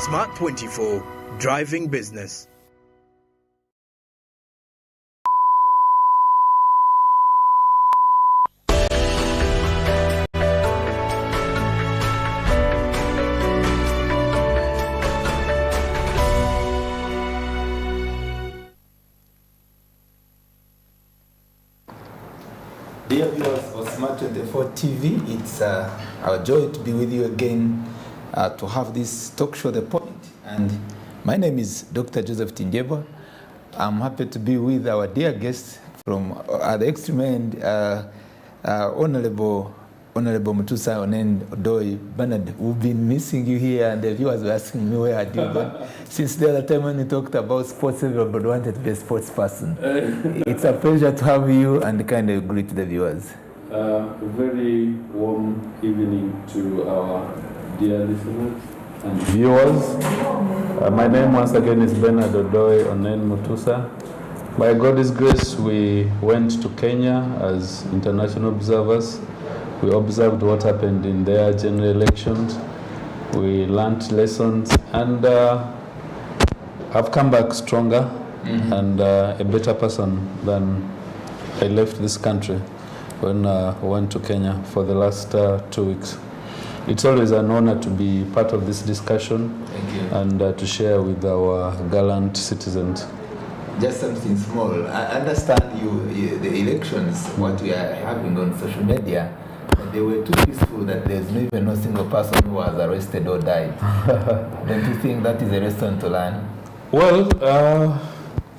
Smart 24, driving business. Dear viewers of Smart 24 TV, it's our joy to be with you again to have this talk show, The Point. And my name is Dr. Joseph Tinjeba. I'm happy to be with our dear guest from the extreme end, Honorable Mutusa Onen Odoi Bernard. We've been missing you here, and the viewers were asking me where had you gone. Since the other time when we talked about sports, everybody wanted to be a sports person. It's a pleasure to have you, and kind of greet the viewers. A very warm evening to our dear listeners and viewers. My name once again is Bernard Odoi Onen Mutusa. By God's grace, we went to Kenya as international observers. We observed what happened in their general elections. We learned lessons, and I've come back stronger and a better person than I left this country when I went to Kenya for the last 2 weeks. It's always an honor to be part of this discussion and to share with our gallant citizens. Just something small. I understand the elections, what we are having on social media, they were too peaceful that there's not even no single person who was arrested or died. Don't you think that is a lesson to learn? Well,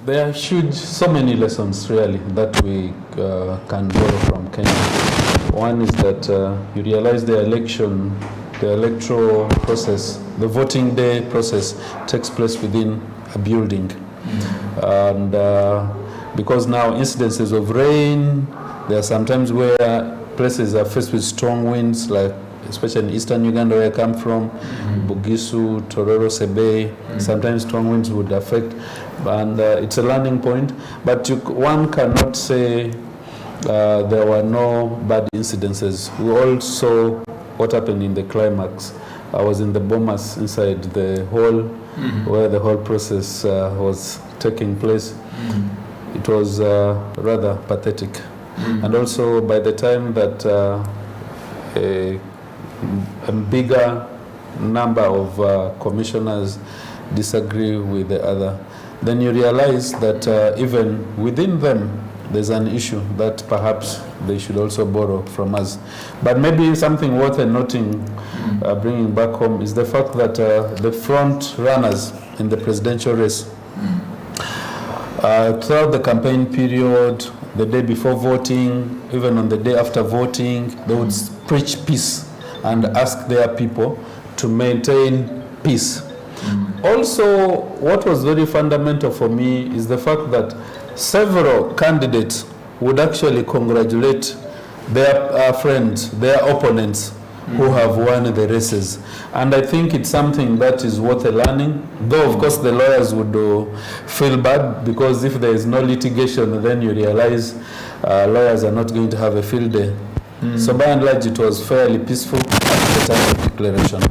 there are so many lessons really that we can borrow from Kenya. One is that you realize the electoral process, the voting day process takes place within a building. And because now incidences of rain, there are sometimes where places are faced with strong winds, like especially in eastern Uganda where I come from, Bugisu, Tororo, Sebe, sometimes strong winds would affect, and it's a learning point. But one cannot say there were no bad incidences. We all saw what happened in the climax. I was in the bombers inside the hall where the whole process was taking place. It was rather pathetic. And also by the time that a bigger number of commissioners disagree with the other, then you realize that even within them there's an issue that perhaps they should also borrow from us. But maybe something worth noting, bringing back home, is the fact that the front runners in the presidential race, throughout the campaign period, the day before voting, even on the day after voting, they would preach peace and ask their people to maintain peace. Also, what was very fundamental for me is the fact that several candidates would actually congratulate their friends, their opponents who have won the races. And I think it's something that is worth learning, though of course the lawyers would feel bad, because if there is no litigation, then you realize lawyers are not going to have a field day. So by and large it was fairly peaceful at the time of declaration.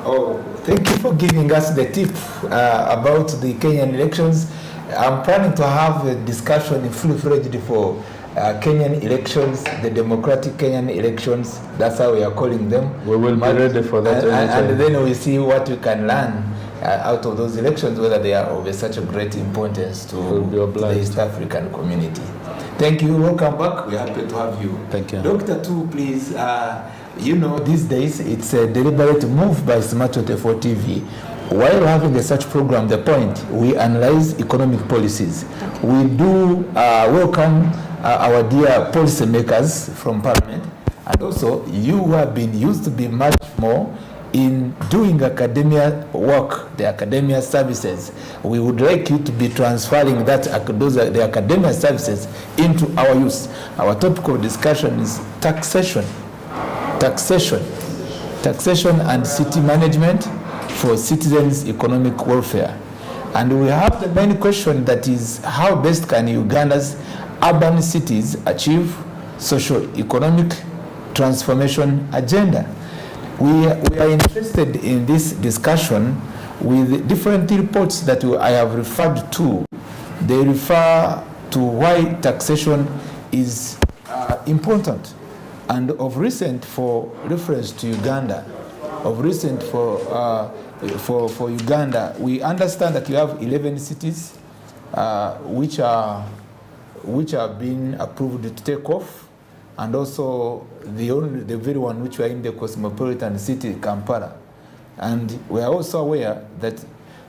Oh, thank you for giving us the tip about the Kenyan elections. I'm planning to have a discussion in full-fledged for Kenyan elections, the democratic Kenyan elections. That's how we are calling them. We will be ready for that. And then we see what we can learn out of those elections, whether they are of such a great importance to the East African community. Thank you. Welcome back. We're happy to have you. Thank you. Dr. Tu, please. You know, these days it's a deliberate move by Smart 24 TV. While having such program, The Point, we analyze economic policies. We do welcome our dear policymakers from Parliament, and also you who have been used to be much more in doing academia work, the academia services. We would like you to be transferring the academia services into our use. Our topic of discussion is taxation and city management for citizens' economic welfare. And we have the main question, that is, how best can Uganda's urban cities achieve socio-economic transformation agenda? We are interested in this discussion with different reports that I have referred to. They refer to why taxation is important. And of recent, for reference to Uganda, of recent for Uganda, we understand that you have 11 cities which have been approved to take off, and also the very one which are in the cosmopolitan city, Kampala. And we are also aware that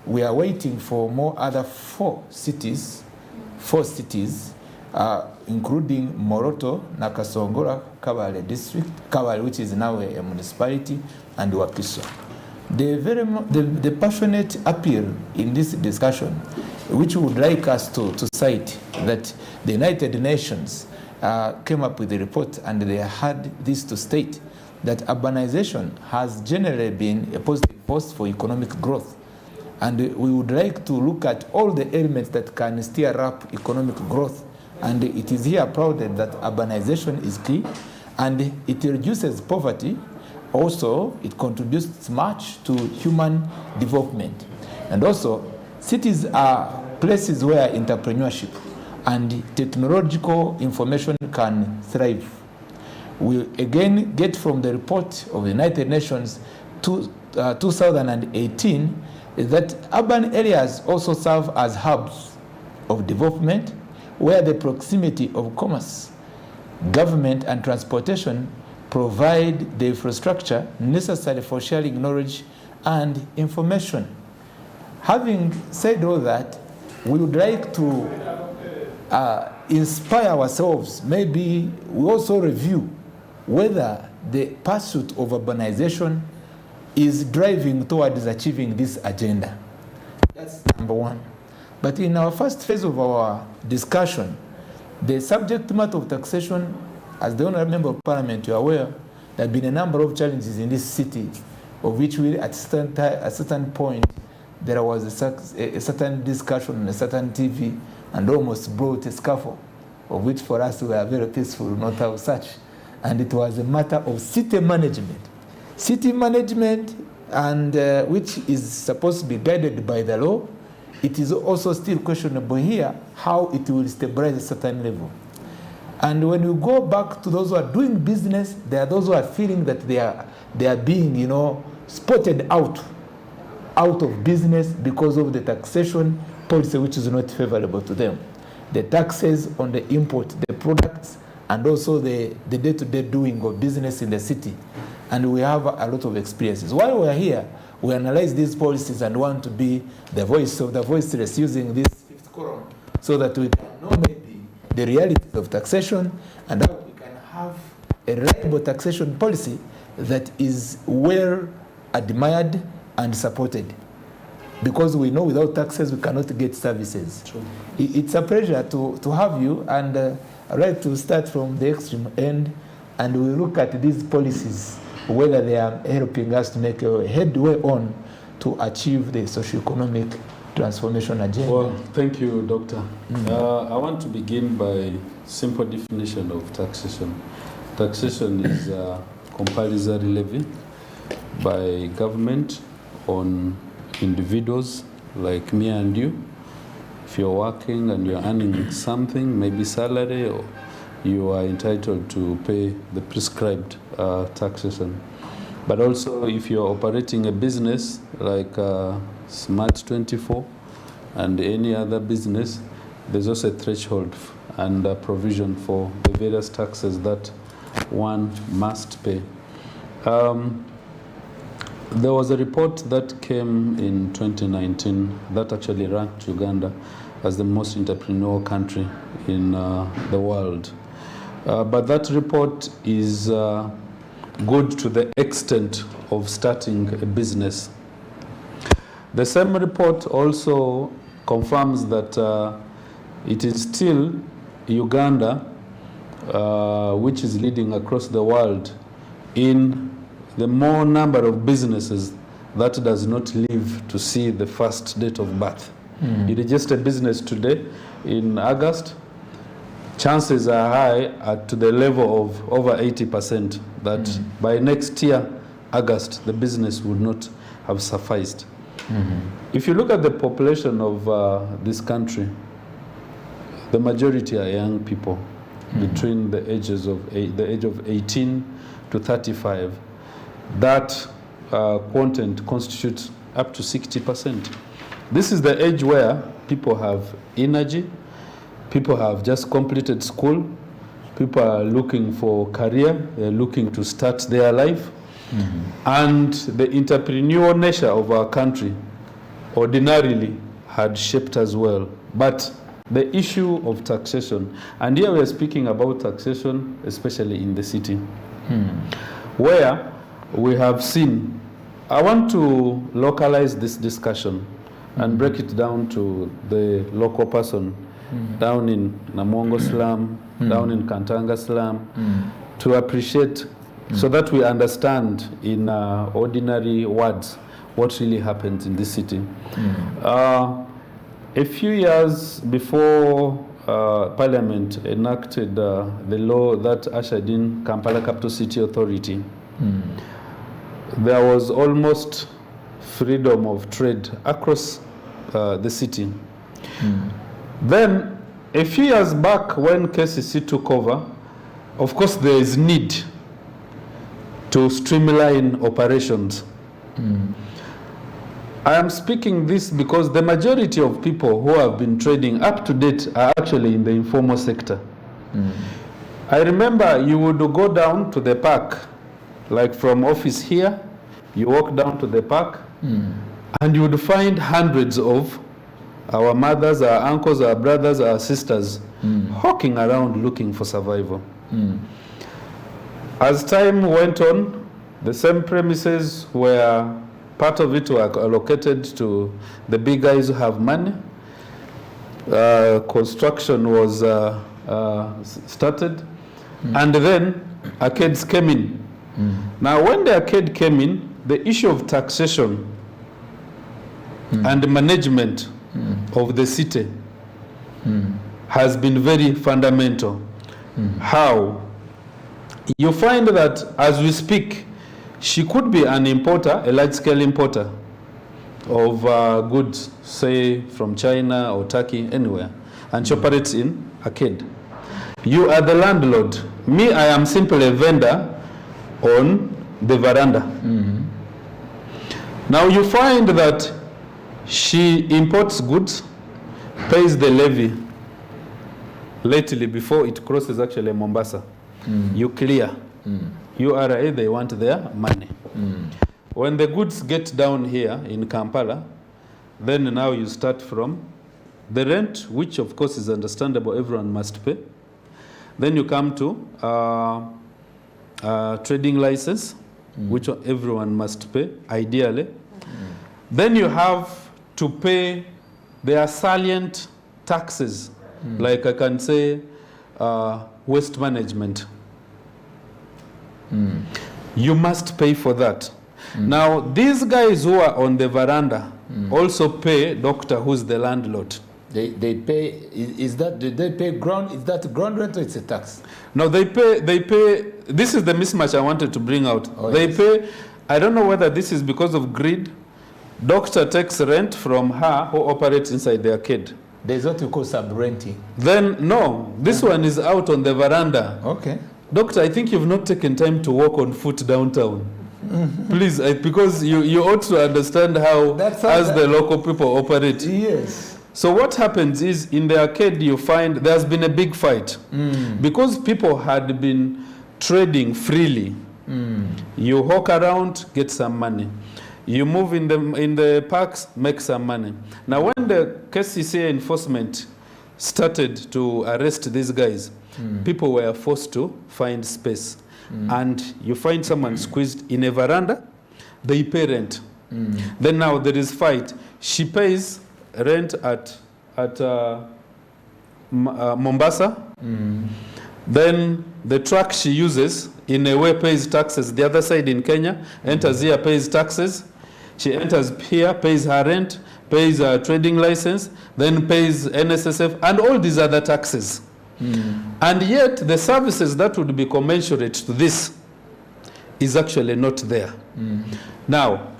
we are waiting for more other four cities, including Moroto, Nakasongola, Kabale district, Kabale, which is now a municipality, and Wakiso. The passionate appeal in this discussion, which we would like us to cite, that the United Nations came up with a report, and they had this to state that urbanization has generally been a positive force for economic growth. And we would like to look at all the elements that can steer up economic growth. And it is here applauded that urbanization is key, and it reduces poverty. Also, it contributes much to human development. And also, cities are places where entrepreneurship and technological information can thrive. We again get from the report of the United Nations 2018 that urban areas also serve as hubs of development, where the proximity of commerce, government, and transportation provide the infrastructure necessary for sharing knowledge and information. Having said all that, we would like to inspire ourselves. Maybe we also review whether the pursuit of urbanization is driving towards achieving this agenda. That's number one. But in our first phase of our discussion, the subject matter of taxation, as the Honourable Member of Parliament, you are aware, there have been a number of challenges in this city, of which we, at a certain point, there was a certain discussion on a certain TV, and almost brought a scuffle, of which for us we are very peaceful, not have such. And it was a matter of city management. City management, and which is supposed to be guided by the law. It is also still questionable here how it will stabilize a certain level. And when you go back to those who are doing business, there are those who are feeling that they are being, spotted out of business because of the taxation policy, which is not favorable to them. The taxes on the import, the products, and also the day-to-day doing of business in the city. And we have a lot of experiences. While we are here, we analyze these policies and want to be the voice of the voiceless, using this fifth column, so that we can know maybe the realities of taxation, and how we can have a reliable taxation policy that is well admired and supported. Because we know without taxes we cannot get services. True. It's a pleasure to have you, and I'd like to start from the extreme end, and we look at these policies, whether they are helping us to make a headway on to achieve the socio-economic transformation agenda. Well, thank you, Doctor. I want to begin by simple definition of taxation. Taxation is a compulsory levy by government on individuals like me and you. If you're working and you're earning something, maybe salary, or you are entitled to pay the prescribed taxation. But also, if you're operating a business like Smart24 and any other business, there's also a threshold and a provision for the various taxes that one must pay. There was a report that came in 2019 that actually ranked Uganda as the most entrepreneurial country in the world. But that report is good to the extent of starting a business. The same report also confirms that it is still Uganda which is leading across the world in the more number of businesses that does not live to see the first date of birth. You register a business today in August, chances are high to the level of over 80% that by next year, August, the business would not have sufficed. If you look at the population of this country, the majority are young people between the age of 18 to 35. That content constitutes up to 60%. This is the age where people have energy, people have just completed school, people are looking for career, they're looking to start their life. And the entrepreneurial nature of our country ordinarily had shaped as well. But the issue of taxation, and here we are speaking about taxation, especially in the city, where we have seen, I want to localize this discussion and break it down to the local person down in Namongo slum, down in Kantanga slum, to appreciate, so that we understand in ordinary words what really happens in this city. A few years before Parliament enacted the law that ushered in Kampala Capital City Authority, there was almost freedom of trade across the city. Then, a few years back when KCC took over, of course there is need to streamline operations. I am speaking this because the majority of people who have been trading up to date are actually in the informal sector. I remember you would go down to the park, like from office here, you walk down to the park, and you would find hundreds of our mothers, our uncles, our brothers, our sisters hawking around looking for survival. As time went on, the same premises were, part of it were allocated to the big guys who have money. Construction was started, and then arcades came in. Now, when the arcade came in, the issue of taxation and management of the city has been very fundamental. How? You find that as we speak, she could be an importer, a large-scale importer of goods, say from China or Turkey, anywhere, and she operates in arcade. You are the landlord. Me, I am simply a vendor on the veranda. Now you find that she imports goods, pays the levy lately before it crosses actually Mombasa. You clear. URA, they want their money. When the goods get down here in Kampala, then now you start from the rent, which of course is understandable, everyone must pay. Then you come to trading license, which everyone must pay, ideally. Then you have to pay their salient taxes, like I can say waste management. You must pay for that. Now, these guys who are on the veranda also pay doctor who's the landlord. They pay, is that, do they pay ground, is that ground rent or it's a tax? No, they pay, this is the mismatch I wanted to bring out. They pay, I don't know whether this is because of greed. Doctor takes rent from her who operates inside the arcade. There's what you call sub-renting. Then, no, this one is out on the veranda. Okay. Doctor, I think you've not taken time to walk on foot downtown. Please, because you ought to understand how, as the local people operate. Yes. So what happens is, in the arcade you find there's been a big fight. Because people had been trading freely. You hawk around, get some money. You move in the parks, make some money. Now when the KCC enforcement started to arrest these guys, people were forced to find space. And you find someone squeezed in a veranda, they pay rent. Then now there is fight. She pays rent at Mombasa. Then the truck she uses in a way pays taxes. The other side in Kenya, enters here, pays taxes. She enters here, pays her rent, pays her trading license, then pays NSSF and all these other taxes. And yet the services that would be commensurate to this is actually not there. Now,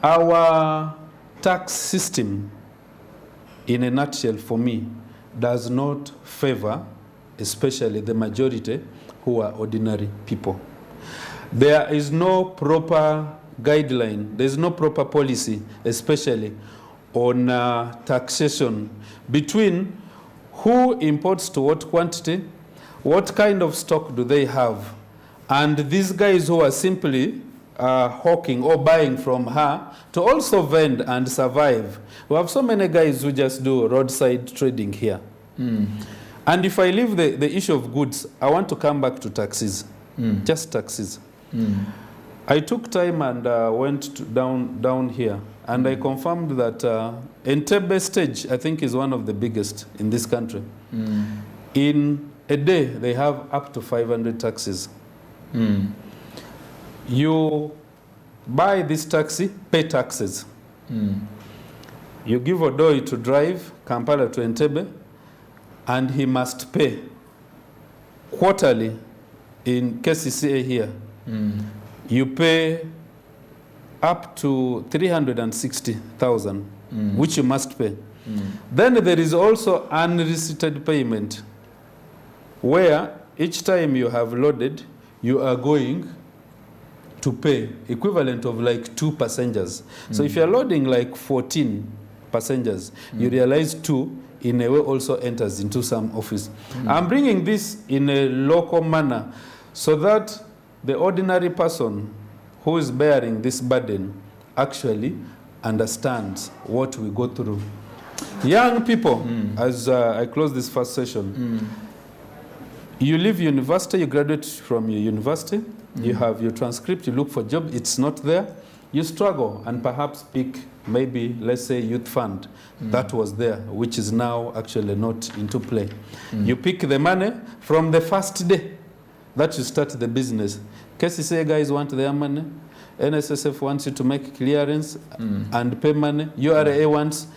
Our tax system, in a nutshell, for me, does not favor, especially the majority who are ordinary people. There is no proper guideline, there is no proper policy, especially on taxation between who imports to what quantity, what kind of stock do they have, and these guys who are simply hawking or buying from her to also vend and survive. We have so many guys who just do roadside trading here. And if I leave the issue of goods, I want to come back to taxes, just taxes. I took time and went down here, and I confirmed that Entebbe stage, I think, is one of the biggest in this country. In a day, they have up to 500 taxis. You buy this taxi, pay taxes. You give Odoi to drive Kampala to Entebbe, and he must pay quarterly in KCCA here. You pay up to 360,000, which you must pay. Then there is also unreceipted payment, where each time you have loaded, you are going to pay equivalent of like 2 passengers. So if you're loading like 14 passengers, you realize 2 in a way also enters into some office. I'm bringing this in a local manner so that the ordinary person who is bearing this burden actually understands what we go through. Young people, as I close this first session, you leave university, you graduate from your university, you have your transcript, you look for a job, it's not there, you struggle and perhaps pick maybe, let's say, youth fund that was there, which is now actually not into play. You pick the money from the first day that you start the business. KCCA guys want their money, NSSF wants you to make clearance and pay money, URA wants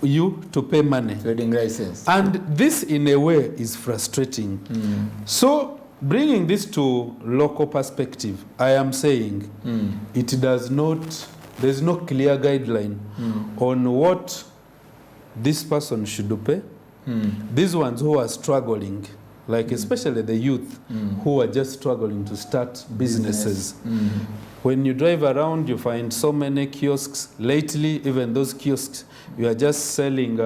you to pay money. Trading license. And this in a way is frustrating. So bringing this to local perspective, I am saying it does not, there's no clear guideline on what this person should pay. These ones who are struggling, like especially the youth who are just struggling to start businesses. When you drive around, you find so many kiosks. Lately, even those kiosks, you are just selling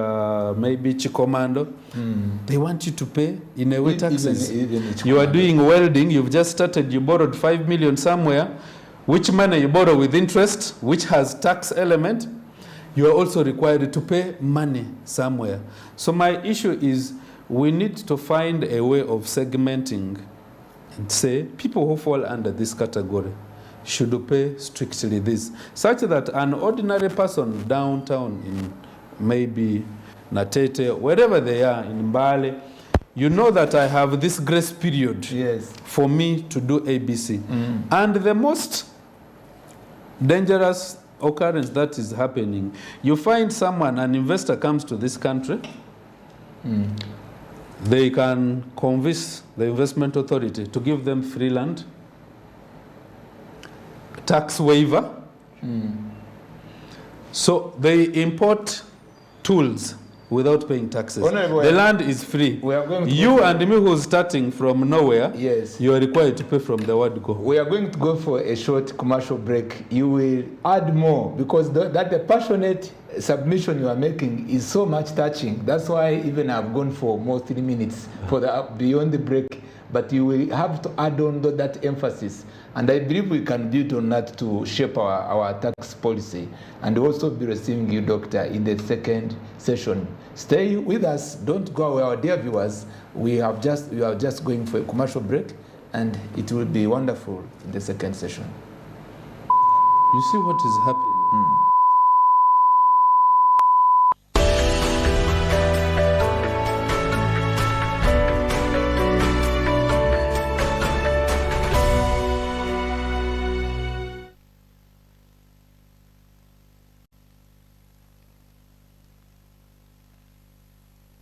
maybe chikomando. They want you to pay in a way taxes. Even you are doing welding, you've just started, you borrowed 5 million somewhere, which money you borrow with interest, which has tax element, you are also required to pay money somewhere. So my issue is we need to find a way of segmenting and say people who fall under this category should pay strictly this, such that an ordinary person downtown in maybe Natete, wherever they are, in Mbale, you know that I have this grace period for me to do ABC. And the most dangerous occurrence that is happening, you find someone, an investor comes to this country, they can convince the investment authority to give them free land, tax waiver. So they import tools without paying taxes. The land is free. You and me who's starting from nowhere, you are required to pay from the word go. We are going to go for a short commercial break. You will add more because the passionate submission you are making is so much touching. That's why even I've gone for more 3 minutes for the beyond the break. But you will have to add on that emphasis. And I believe we can build on that to shape our tax policy. And also be receiving you, Doctor, in the second session. Stay with us. Don't go away, our dear viewers. We are just going for a commercial break, and it will be wonderful in the second session. You see what is happening?